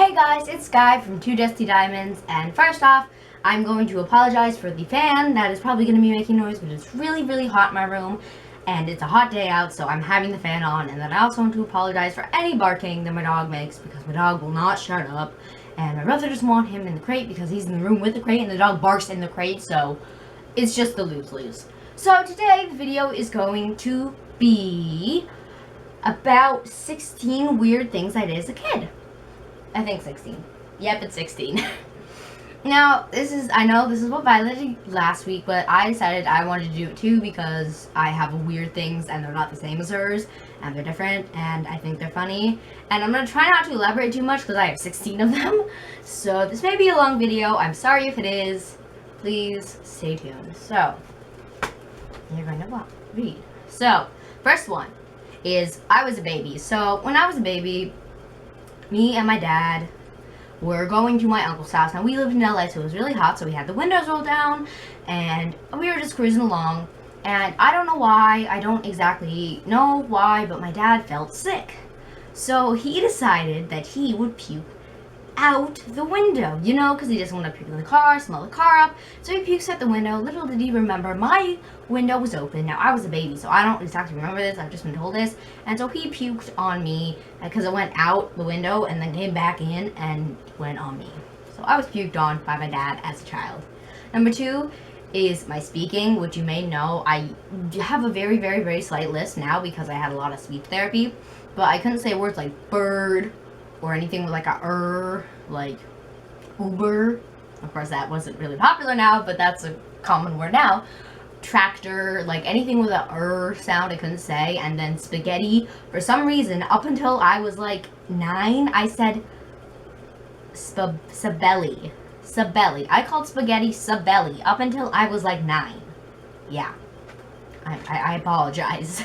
Hey guys, it's Sky from Two Dusty Diamonds, and first off, I'm going to apologize for the fan that is probably going to be making noise, but it's really hot in my room, and it's a hot day out, so I'm having the fan on. And then I also want to apologize for any barking that my dog makes, because my dog will not shut up, and my brother doesn't want him in the crate because he's in the room with the crate, and the dog barks in the crate, so it's just the lose-lose. So today, the video is going to be about 16 weird things I did as a kid. I think 16. Yep, it's 16. Now, I know this is what Violet did last week, but I decided I wanted to do it too because I have weird things and they're not the same as hers, and they're different, and I think they're funny. And I'm going to try not to elaborate too much because I have 16 of them. So this may be a long video. I'm sorry if it is. Please stay tuned. So, you're going to read. So, first one is I was a baby. So, when I was a baby, me and my dad were going to my uncle's house. Now, we lived in LA, so it was really hot, so we had the windows rolled down, and we were just cruising along, and I don't know why, I don't exactly know why, but my dad felt sick. So he decided that he would puke out the window, you know, because he doesn't want to puke in the car, smell the car up, so he pukes out the window. Little did he remember, my window was open. Now, I was a baby, so I don't exactly remember this, I've just been told this, and so he puked on me, because it went out the window, and then came back in, and went on me. So I was puked on by my dad as a child. Number 2 is my speaking, which you may know, I have a very slight lisp now, because I had a lot of speech therapy, but I couldn't say words like bird, or anything with like a like Uber. Of course, that wasn't really popular now, but that's a common word now. Tractor, like anything with a sound I couldn't say. And then spaghetti. For some reason, up until I was like 9, I said sabelli. Sabelli. I called spaghetti sabelli up until I was like 9. Yeah. I apologize.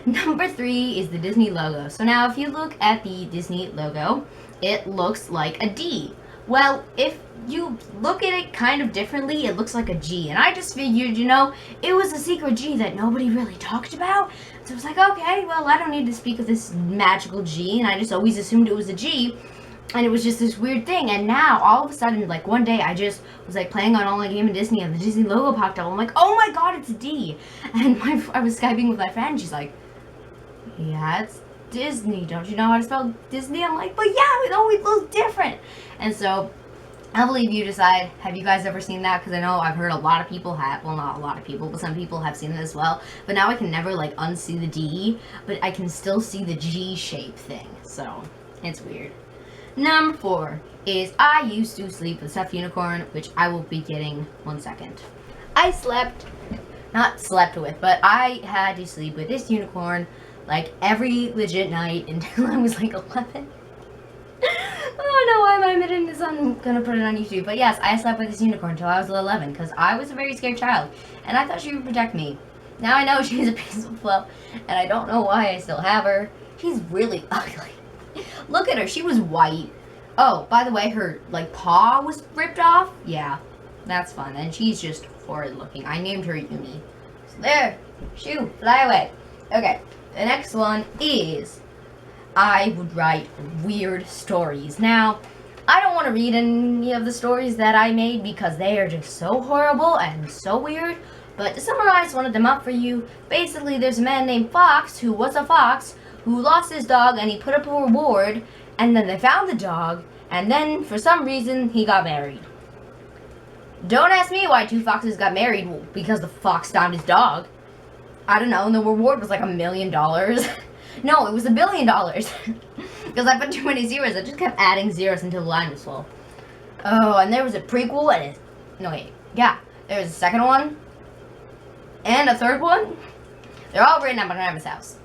Number 3 is the Disney logo. So now if you look at the Disney logo, it looks like a D. Well, if you look at it kind of differently, it looks like a G. And I just figured, you know, it was a secret G that nobody really talked about. So I was like, okay, well, I don't need to speak of this magical G. And I just always assumed it was a G. And it was just this weird thing. And now, all of a sudden, like one day, I just was like playing on online game in Disney, and the Disney logo popped up. I'm like, oh my god, it's a D. And I was Skyping with my friend, and she's like, yeah, it's Disney. Don't you know how to spell Disney? I'm like, but yeah, it always looks different. And so, I'll leave you decide. Have you guys ever seen that? Because I know I've heard a lot of people have, well, not a lot of people, but some people have seen it as well. But now I can never, like, unsee the D, but I can still see the G shape thing. So, it's weird. Number 4 is I used to sleep with stuffed unicorn, which I will be getting 1 second. I not slept with, but I had to sleep with this unicorn like every legit night until I was like 11. Oh no, why am I admitting this? I'm gonna put it on YouTube. But yes, I slept with this unicorn until I was 11 because I was a very scared child and I thought she would protect me. Now I know she's a piece of fluff and I don't know why I still have her. She's really ugly. Look at her, she was white. Oh, by the way, her like paw was ripped off. Yeah, that's fun. And she's just horrid looking. I named her Uni. So there, shoo, fly away. Okay. The next one is I would write weird stories. Now, I don't want to read any of the stories that I made because they are just so horrible and so weird. But to summarize one of them up for you, basically there's a man named Fox who was a fox who lost his dog and he put up a reward and then they found the dog and then for some reason he got married. Don't ask me why 2 foxes got married because the fox found his dog. I don't know, and the reward was like $1 million. No, it was $1 billion. Because I put too many zeros. I just kept adding zeros until the line was full. Oh, and there was a prequel and there was a second one. And a third one. They're all written at my grandma's house.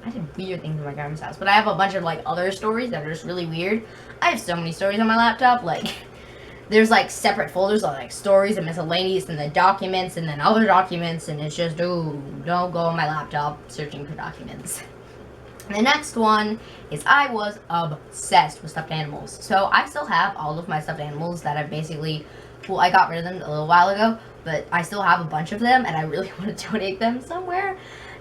I did weird things in my grandma's house. But I have a bunch of like other stories that are just really weird. I have so many stories on my laptop, like there's like separate folders of like stories and miscellaneous and the documents and then other documents and it's just, ooh, don't go on my laptop searching for documents. The next one is I was obsessed with stuffed animals. So I still have all of my stuffed animals that I've basically, well, I got rid of them a little while ago, but I still have a bunch of them and I really want to donate them somewhere.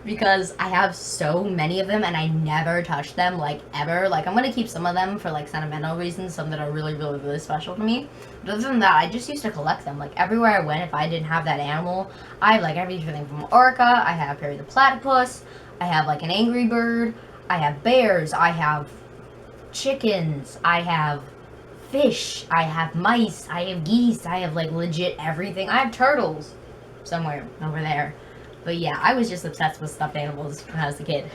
because I have so many of them and I never touch them, like, ever. Like, I'm gonna keep some of them for, like, sentimental reasons, some that are really, really, really special to me. But other than that, I just used to collect them. Like, everywhere I went, if I didn't have that animal, I have, like, everything from orca, I have Perry the Platypus, I have, like, an angry bird, I have bears, I have chickens, I have fish, I have mice, I have geese, I have, like, legit everything. I have turtles somewhere over there. But yeah, I was just obsessed with stuffed animals when I was a kid.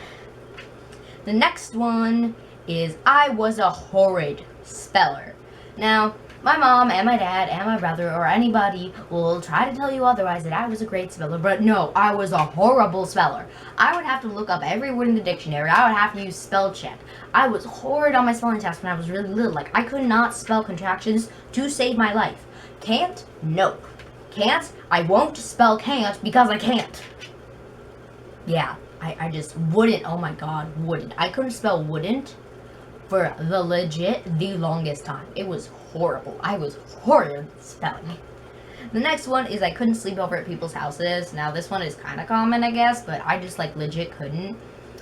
The next one is I was a horrid speller. Now, my mom and my dad and my brother or anybody will try to tell you otherwise, that I was a great speller, but no, I was a horrible speller. I would have to look up every word in the dictionary. I would have to use spell check. I was horrid on my spelling test when I was really little. Like, I could not spell contractions to save my life. Can't? Nope. Can't? I won't spell can't because I can't. Yeah, I just wouldn't. Oh my god, wouldn't. I couldn't spell wouldn't for the longest time. It was horrible. I was horrid spelling. The next one is I couldn't sleep over at people's houses. Now this one is kind of common, I guess, but I just like legit couldn't.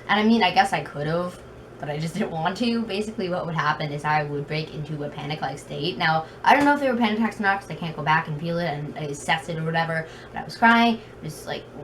And I mean, I guess I could have, but I just didn't want to. Basically what would happen is I would break into a panic-like state. Now, I don't know if they were panic attacks or not, because I can't go back and feel it and assess it or whatever, but I was crying,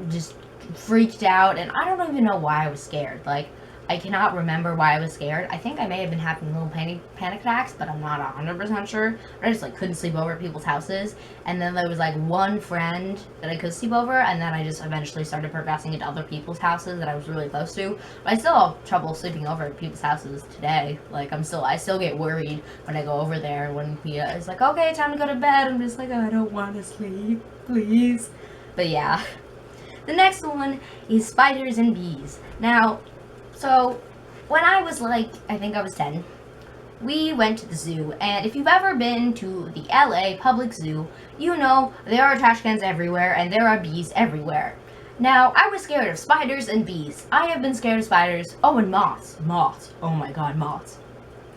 just freaked out, and I don't even know why I was scared. Like, I cannot remember why I was scared. I think I may have been having little panic attacks, but I'm not 100% sure. I just, like, couldn't sleep over at people's houses, and then there was, like, one friend that I could sleep over, and then I just eventually started progressing into other people's houses that I was really close to. But I still have trouble sleeping over at people's houses today. Like, I still get worried when I go over there, when Pia is like, okay, time to go to bed. I'm just like, I don't want to sleep, please. But yeah. The next one is spiders and bees. Now, so when I was like, I think I was 10, we went to the zoo, and if you've ever been to the LA public zoo, you know there are trash cans everywhere and there are bees everywhere. Now, I was scared of spiders and bees. I have been scared of spiders. Oh, and moths. Moths. Oh my god, moths.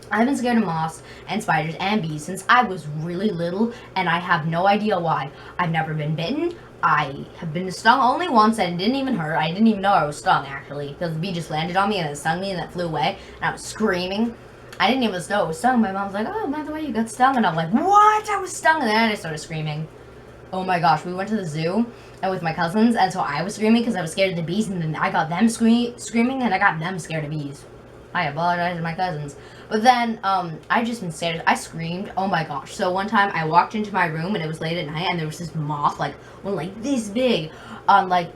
I've been scared of moths and spiders and bees since I was really little, and I have no idea why. I've never been bitten. I have been stung only once, and it didn't even hurt. I didn't even know I was stung, actually, because the bee just landed on me and it stung me and it flew away, and I was screaming. I didn't even know it was stung. My mom's like, oh, by the way, you got stung, and I'm like, what? I was stung, and then I started screaming. Oh my gosh, we went to the zoo and with my cousins, and so I was screaming because I was scared of the bees, and then I got them screaming, and I got them scared of bees. I apologize to my cousins. But then, I just been scared. I screamed. Oh my gosh. So one time I walked into my room and it was late at night and there was this moth, like, one like this big on like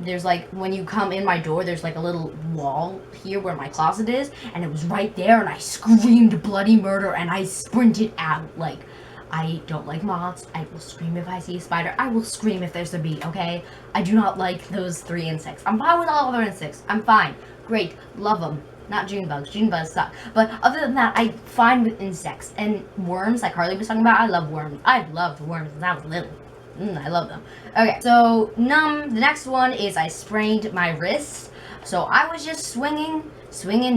there's like, when you come in my door, there's like a little wall here where my closet is, and it was right there, and I screamed bloody murder and I sprinted out. Like, I don't like moths. I will scream if I see a spider. I will scream if there's a bee, okay? I do not like those 3 insects. I'm fine with all other insects. I'm fine. Great. Love them. Not June bugs. June bugs suck. But other than that, I'm fine with insects. And worms, like Harley was talking about, I love worms. I've loved worms since I was little. I love them. Okay, so the next one is I sprained my wrist. So I was just swinging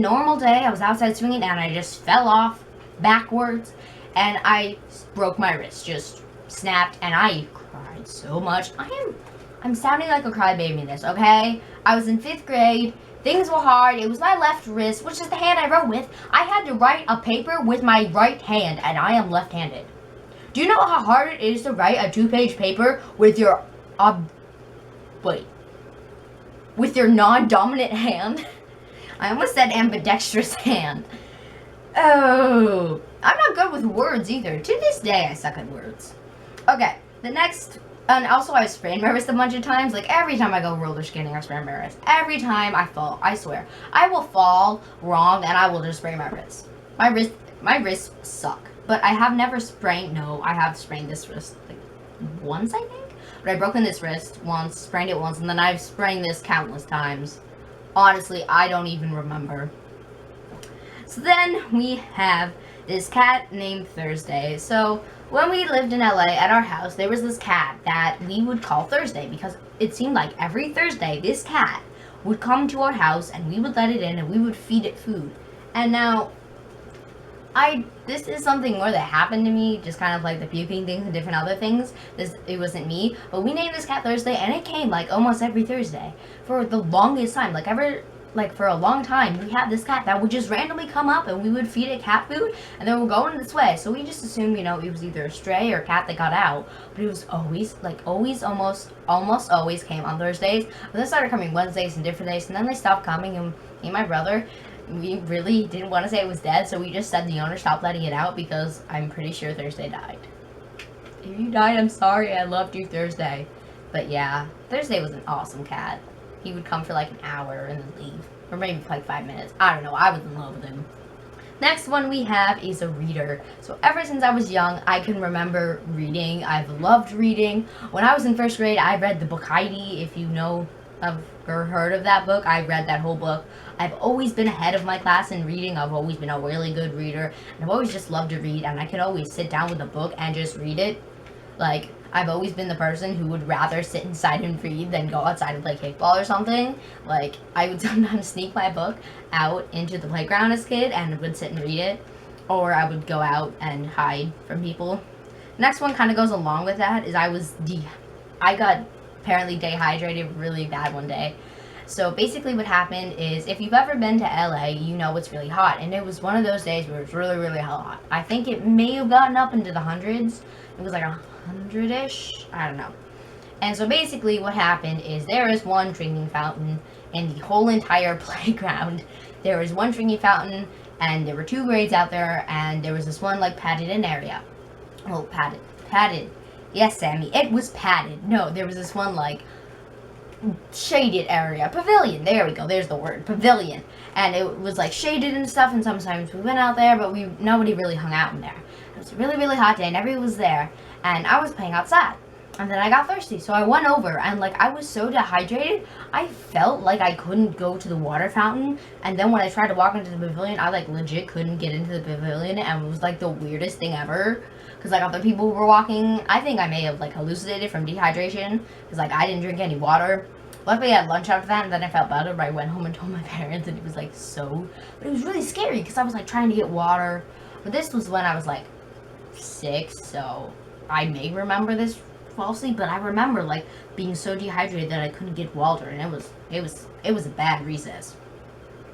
normal day. I was outside swinging and I just fell off backwards and I broke my wrist. Just snapped, and I cried so much. I'm sounding like a crybaby in this, okay? I was in 5th grade. Things were hard. It was my left wrist, which is the hand I wrote with. I had to write a paper with my right hand, and I am left-handed. Do you know how hard it is to write a 2-page paper with your, with your non-dominant hand? I almost said ambidextrous hand. Oh, I'm not good with words either. To this day, I suck at words. Okay, the next... And also, I sprained my wrist a bunch of times. Like, every time I go roller skating, I sprain my wrist. Every time I fall, I swear. I will fall wrong, and I will just sprain my wrist. My wrists suck. But I have never sprained, no, I have sprained this wrist, like, once, I think? But I've broken this wrist once, sprained it once, and then I've sprained this countless times. Honestly, I don't even remember. So then, we have this cat named Thursday. So... when we lived in LA at our house, there was this cat that we would call Thursday because it seemed like every Thursday this cat would come to our house and we would let it in and we would feed it food. And now, This is something more that happened to me, just kind of like the puking things and different other things. It wasn't me, but we named this cat Thursday, and it came like almost every Thursday for the longest time. Like for a long time, we had this cat that would just randomly come up, and we would feed it cat food, and then we're going this way. So we just assumed, it was either a stray or a cat that got out. But it was almost always came on Thursdays. But then started coming Wednesdays and different days, and then they stopped coming. And me and my brother, we really didn't want to say it was dead, so we just said the owner stopped letting it out because I'm pretty sure Thursday died. If you died, I'm sorry. I loved you, Thursday. But yeah, Thursday was an awesome cat. He would come for like an hour and then leave. Or maybe like 5 minutes. I don't know. I was in love with him. Next one we have is a reader. So ever since I was young, I can remember reading. I've loved reading. When I was in first grade, I read the book Heidi. If you know of or heard of that book, I read that whole book. I've always been ahead of my class in reading. I've always been a really good reader. And I've always just loved to read. And I could always sit down with a book and just read it. Like, I've always been the person who would rather sit inside and read than go outside and play kickball or something. Like, I would sometimes sneak my book out into the playground as a kid and would sit and read it. Or I would go out and hide from people. Next one kind of goes along with that is I got apparently dehydrated really bad one day. So basically what happened is, if you've ever been to LA, you know it's really hot. And it was one of those days where it was really, really hot. I think it may have gotten up into the hundreds. It was like 100-ish. I don't know. And so basically what happened is there is one drinking fountain in the whole entire playground. There was one drinking fountain, and there were 2 grades out there, and there was this one like padded in area. Oh, padded. Yes, Sammy, it was padded. No, there was this one like shaded area. Pavilion. There we go. There's the word. Pavilion. And it was like shaded and stuff, and sometimes we went out there, but nobody really hung out in there. It was a really, really hot day, and everyone was there, and I was playing outside. And then I got thirsty, so I went over, and like I was so dehydrated, I felt like I couldn't go to the water fountain. And then when I tried to walk into the pavilion, I like legit couldn't get into the pavilion, and it was like the weirdest thing ever. Because like other people were walking. I think I may have like hallucinated from dehydration, because like I didn't drink any water. Luckily I had lunch after that, and then I felt better, but I went home and told my parents, and it was like but it was really scary because I was like trying to get water. But this was when I was like 6, so I may remember this falsely, but I remember like being so dehydrated that I couldn't get water, and it was a bad recess.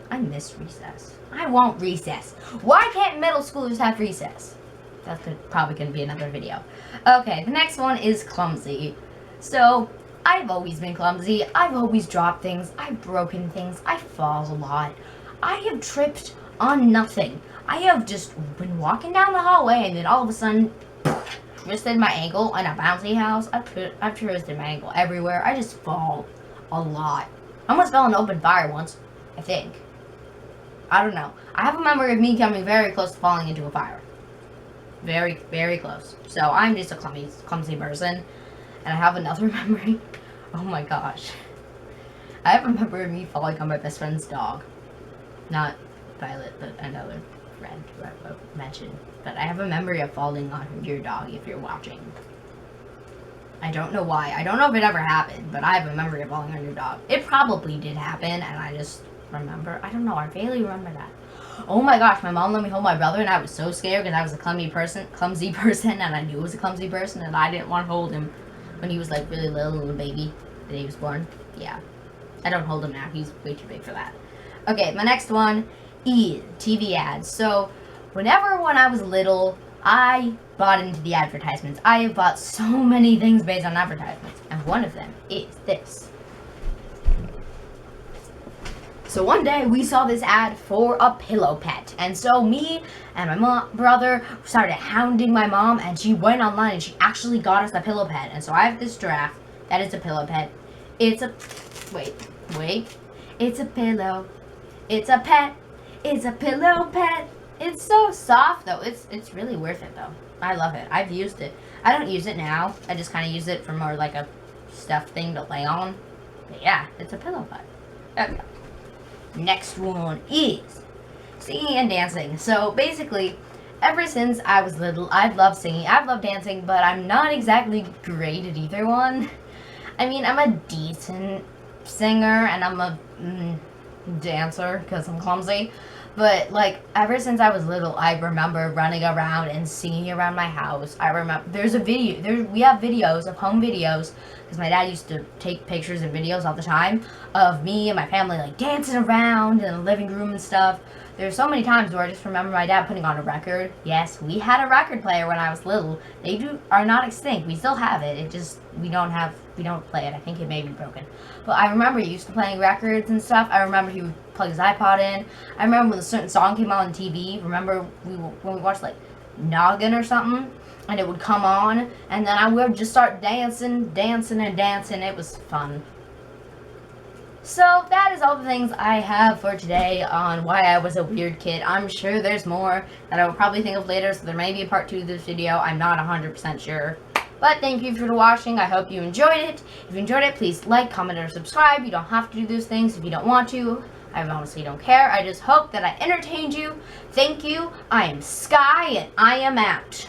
I miss recess. I want recess. Why can't middle schoolers have recess? That's probably going to be another video. Okay, the next one is clumsy. So, I've always been clumsy. I've always dropped things. I've broken things. I fall a lot. I have tripped on nothing. I have just been walking down the hallway, and then all of a sudden, twisted my ankle in a bouncy house. I've twisted my ankle everywhere. I just fall a lot. I almost fell in open fire once, I think. I don't know. I have a memory of me coming very close to falling into a fire. Very, very close. So I'm just a clumsy person. And I have another memory. Oh my gosh. I have a memory of me falling on my best friend's dog. Not Violet, but another friend who I mentioned. But I have a memory of falling on your dog if you're watching. I don't know why. I don't know if it ever happened, but I have a memory of falling on your dog. It probably did happen, and I just remember. I don't know. I vaguely remember that. Oh my gosh, my mom let me hold my brother, and I was so scared because I was a clumsy person, and I knew it was a clumsy person, and I didn't want to hold him when he was like really little baby that he was born. Yeah. I don't hold him now. He's way too big for that. Okay, my next one is TV ads. So, when I was little, I bought into the advertisements. I have bought so many things based on advertisements, and one of them is this. So one day we saw this ad for a pillow pet, and so me and my brother started hounding my mom, and she went online and she actually got us the pillow pet. And so I have this giraffe that is a pillow pet. It's a it's a pillow. It's a pet. It's a pillow pet. It's so soft though. It's really worth it though. I love it. I've used it. I don't use it now. I just kind of use it for more like a stuffed thing to lay on. But yeah, it's a pillow pet. Okay. Next one is singing and dancing. So basically, ever since I was little, I've loved singing, I've loved dancing, but I'm not exactly great at either one. I mean, I'm a decent singer, and I'm a dancer, because I'm clumsy. But, like, ever since I was little, I remember running around and singing around my house. I remember, there's a video, we have videos of home videos, because my dad used to take pictures and videos all the time of me and my family, like, dancing around in the living room and stuff. There's so many times where I just remember my dad putting on a record. Yes, we had a record player when I was little. They are not extinct. We still have it. It just, we don't play it. I think it may be broken. But I remember he used to playing records and stuff. I remember he would plug his iPod in. I remember when a certain song came on TV. Remember when we watched, like, Noggin or something? And it would come on. And then I would just start dancing. It was fun. So that is all the things I have for today on why I was a weird kid. I'm sure there's more that I will probably think of later, so there may be a part 2 of this video. I'm not 100% sure. But thank you for watching. I hope you enjoyed it. If you enjoyed it, please like, comment, or subscribe. You don't have to do those things if you don't want to. I honestly don't care. I just hope that I entertained you. Thank you. I am Sky, and I am out.